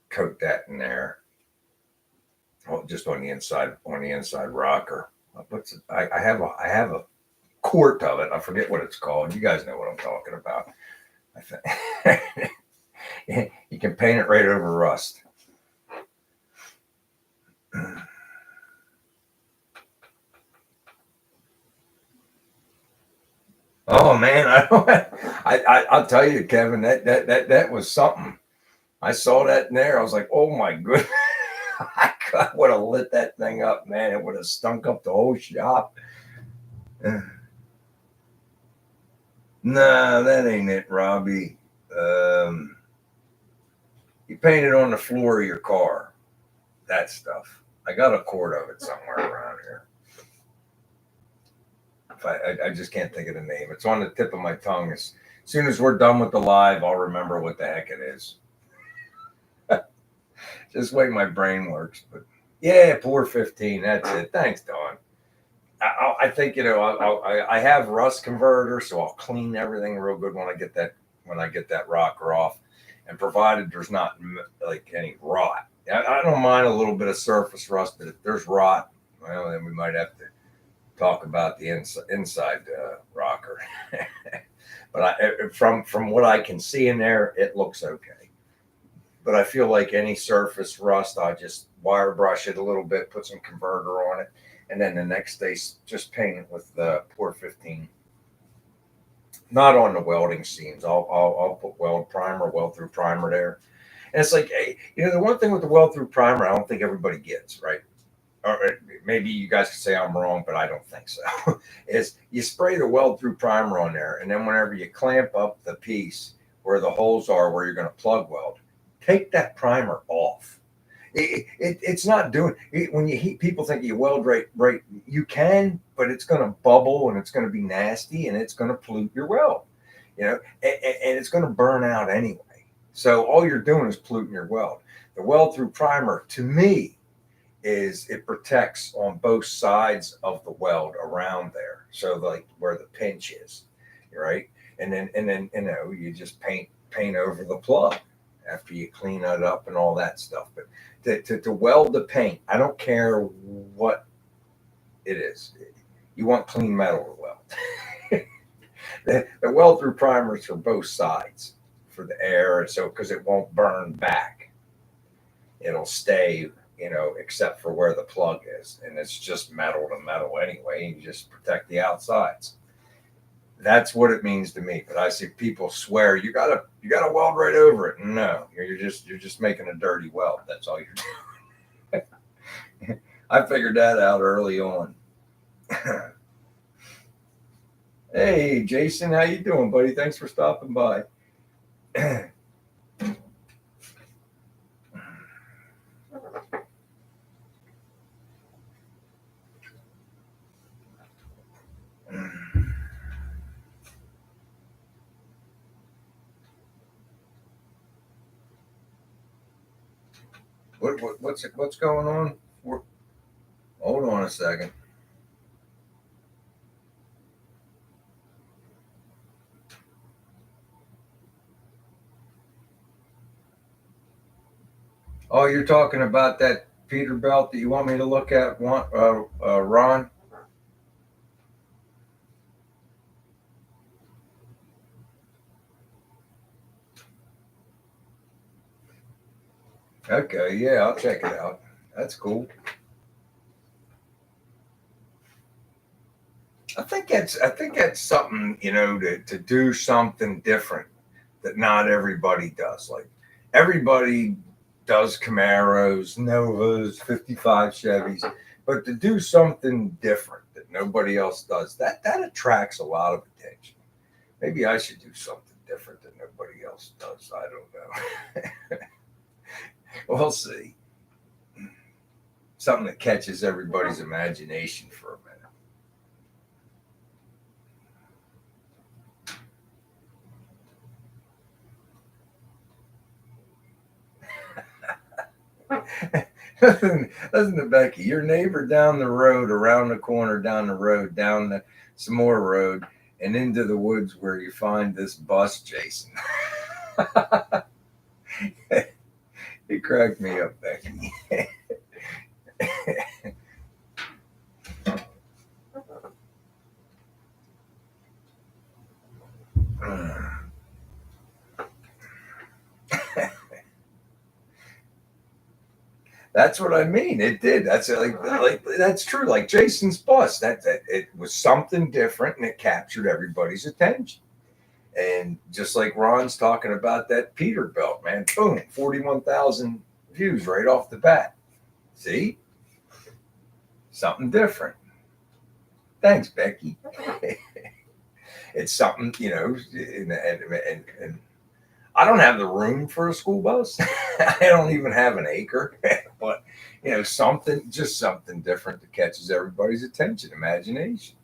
coat that in there. Oh, just on the inside rocker. I have a quart of it. I forget what it's called. You guys know what I'm talking about. I think you can paint it right over rust. Oh man, I'll tell you, Kevin, that was something. I saw that in there. I was like, oh my goodness. I would have lit that thing up, man. It would have stunk up the whole shop. No, that ain't it, Robbie. You paint it on the floor of your car. That stuff. I got a quart of it somewhere around here. I just can't think of the name. It's on the tip of my tongue. As soon as we're done with the live, I'll remember what the heck it is. Just the way my brain works. But yeah, pour 15. That's it. Thanks, Don. I think I have rust converter, so I'll clean everything real good when I get that rocker off, and provided there's not like any rot. I don't mind a little bit of surface rust, but if there's rot, well, then we might have to talk about the inside rocker. But from what I can see in there, it looks okay. But I feel like any surface rust, I just wire brush it a little bit, put some converter on it, and then the next day just paint it with pour 15. not on the welding seams. I'll put weld through primer there. And it's like, hey, the one thing with the weld through primer, I don't think everybody gets, right? Or maybe you guys can say I'm wrong, but I don't think so. Is you spray the weld through primer on there, and then whenever you clamp up the piece where the holes are where you're going to plug weld, take that primer off. It's not doing it, when you heat. People think you weld right. You can, but it's going to bubble and it's going to be nasty and it's going to pollute your weld, and it's going to burn out anyway. So all you're doing is polluting your weld. The weld through primer, to me, is it protects on both sides of the weld around there. So like where the pinch is, right? And then you just paint over the plug after you clean it up and all that stuff. But to weld the paint, I don't care what it is. You want clean metal to weld. The weld through primers for both sides for the air, so because it won't burn back, it'll stay, except for where the plug is, and it's just metal to metal anyway. You just protect the outsides. That's what it means to me. But I see people swear you gotta weld right over it. No, you're just making a dirty weld. That's all you're doing. I figured that out early on. Hey, Jason, how you doing, buddy? Thanks for stopping by. What's going on? Hold on a second. Oh, you're talking about that Peterbilt that you want me to look at, Ron? Okay, yeah, I'll check it out. That's cool. I think that's something, to do something different that not everybody does. Like everybody does Camaros, Novas, 55 Chevys, but to do something different that nobody else does, that attracts a lot of attention. Maybe I should do something different that nobody else does. I don't know. We'll see. Something that catches everybody's imagination for a minute. Listen to Becky. Your neighbor down the road, around the corner, down the road, down some more road, and into the woods where you find this bus, Jason. He cracked me up, Becky. That's what I mean. It did. That's like that's true. Like Jason's bus, that it was something different, and it captured everybody's attention. And just like Ron's talking about that Peterbilt, man, boom, 41,000 views right off the bat. See, something different. Thanks, Becky. It's something, and I don't have the room for a school bus. I don't even have an acre, but just something different that catches everybody's attention, imagination.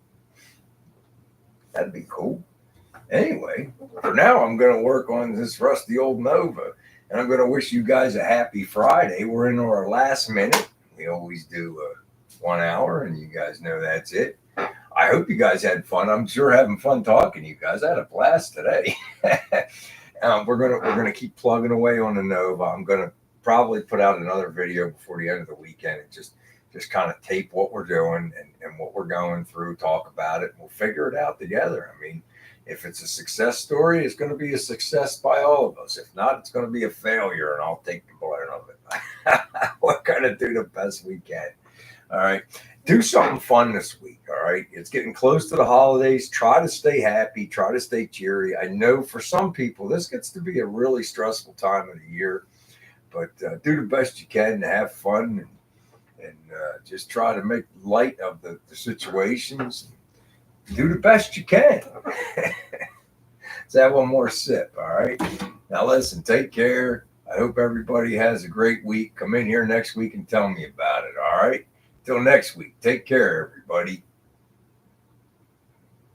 That'd be cool. Anyway, for now, I'm going to work on this rusty old Nova, and I'm going to wish you guys a happy Friday. We're in our last minute. We always do 1 hour, and you guys know that's it. I hope you guys had fun. I'm sure having fun talking to you guys. I had a blast today. We're gonna keep plugging away on the Nova. I'm gonna probably put out another video before the end of the weekend and just kind of tape what we're doing and what we're going through, talk about it, and we'll figure it out together. I mean, if it's a success story, it's going to be a success by all of us. If not, it's going to be a failure, and I'll take the blame of it. We're going to do the best we can. All right. do something fun this week. All right. It's getting close to the holidays. Try to stay happy. Try to stay cheery. I know for some people, this gets to be a really stressful time of the year, but do the best you can to have fun and just try to make light of the situations. Do the best you can. Let's have one more sip. All right. Now, listen, take care. I hope everybody has a great week. Come in here next week and tell me about it. All right. Till next week. Take care, everybody.